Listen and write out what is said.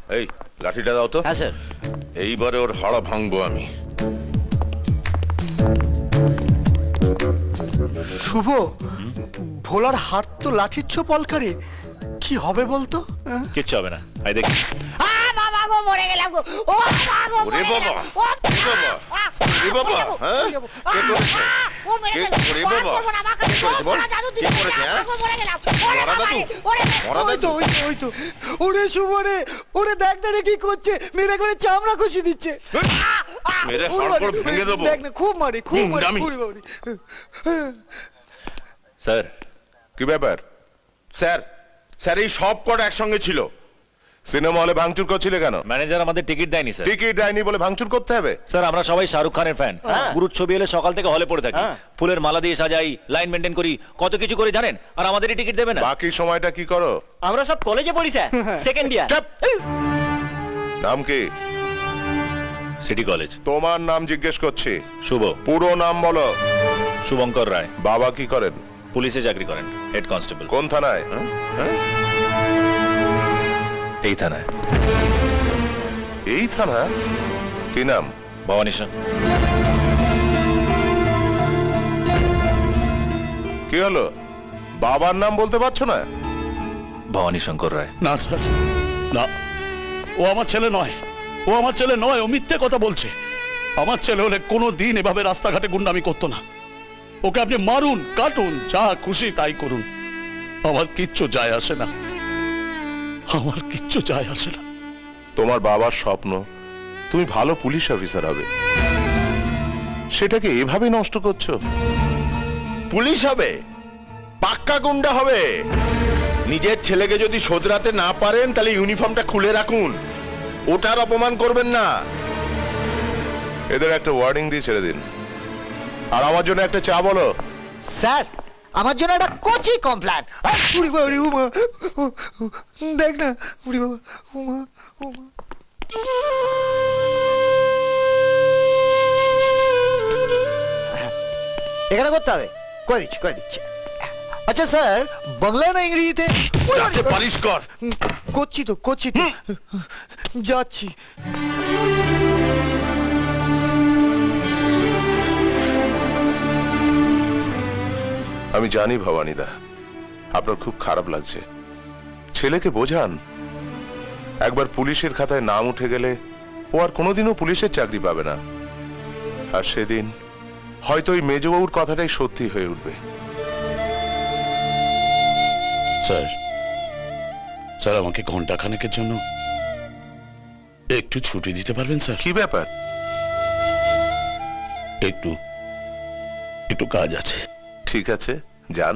এই লাঠিটা দাও তো। হ্যাঁ স্যার। এইবারে ওর হাড় ভাঙবো আমি। শুভ, ভোলার হাত তো লাঠির ছোপ অলকারে, কি হবে বলতো? কিচ্ছু হবে না, আই দেখ। বাবা গো, মরে গেলাম গো। ও বাবা গো, ওরে মরে গেলাম। বাবা, ওরে বাবা, হ্যাঁ? কে করেছে? ও মরে কে- গেলাম। ওরে বাবা, বাবা, করবো না, আমাকে কে করেছে বল? মরা দাদু কে দিতে করেছে, পারে, হ্যাঁ? আমাকে মরে গেলাম। ওরে মরা বাবা দাদু? রে, ওরে মরা ওই তো দাদু? ওই তো ওরে শুভ রে, ওরে দেখ না রে কি করছে, মেরে করে চামড়া খুশি দিচ্ছে। মেরে ওরে হাড় বাবা, ভেঙে দেবো। দেখ না, খুব মারে, খুব মারে, গুন্ডামি। ওরে বাবা রে। স্যার, কি ব্যাপার? স্যার, স্যার এই সব কটা একসঙ্গে ছিল। সিনেমা হলে ভাঙচুর করছিলে কেন? ম্যানেজার আমাদের টিকিট দেয়নি স্যার। টিকিট দেয়নি বলে ভাঙচুর করতে হবে? স্যার, আমরা সবাই শাহরুখ খানের ফ্যান। গুরুর ছবি এলে সকাল থেকে হলে পড়ে থাকি, ফুলের মালা দিয়ে সাজাই, লাইন মেনটেন করি, কত কিছু করে জানেন, আর আমাদেরই টিকিট দেবে না। বাকি সময়টা কি করো? আমরা সব কলেজে পড়ি স্যার, সেকেন্ড ইয়ার। চাপ! নাম কি? City college. তোমার নাম জিজ্ঞেস করছি। শুভ। পুরো নাম বলো। শুভঙ্কর রায়। বাবা কি করেন? পুলিশে চাকরি করেন, হেড কনস্টেবল। কোন থানায়? এই থানায়। এই থানা? কি নাম? ভবানী সেন। কি হলো, বাবার নাম বলতে পারছো না? ভবানী শঙ্কর রায়। না স্যার, না, ও আমার ছেলে নয়, ও আমার ছেলে নয়, ও মিথ্যে কথা বলছে। আমার ছেলে হলে কোনো দিন এভাবে রাস্তাঘাটে গুন্ডামি করতো না। ওকে আপনি মারুন, কাটুন, যা খুশি তাই করুন, আমার কিচ্ছু যায় আসে না, আমার কিচ্ছু যায় আসে না। তোমার বাবার স্বপ্ন তুমি ভালো পুলিশ অফিসার হবে, সেটাকে এভাবে নষ্ট করছো। পুলিশ হবে, পাক্কা গুন্ডা হবে। নিজের ছেলেকে যদি শোধরাতে না পারেন তাহলে ইউনিফর্মটা খুলে রাখুন, ওটার অপমান করবেন না। এদের একটা ওয়ার্নিং দিয়ে ছেড়ে দিন। আর আমার জন্য একটা চা বলো। স্যার, আমার জন্য একটা কোচি কমপ্লেন। উড়ি বাবা রে, উমা, দেখ না, উড়ি বাবা, উমা, উমা। এখানে করতে হবে, করে দিচ্ছি, করে দিচ্ছি। আচ্ছা স্যার, বাংলায় না ইংরেজিতে? যাতে পারিস কর। করছি তো, করছি তো, যাচ্ছি। আমি জানি ভবানীদা, আপনার খুব খারাপ লাগছে। ছেলেকে বোঝান, একবার পুলিশের খাতায় নাম উঠে গেলে ও আর কোনোদিনও পুলিশের চাকরি পাবে না। আর সেদিন হয়তো ওই মেজবাবুর কথাটাই সত্যি হয়ে উঠবে। স্যার, স্যার আমাকে ঘন্টা খানেকের জন্য একটু ছুটি দিতে পারবেন স্যার? কি ব্যাপার? একটু একটু কাজ আছে। ঠিক আছে, যান।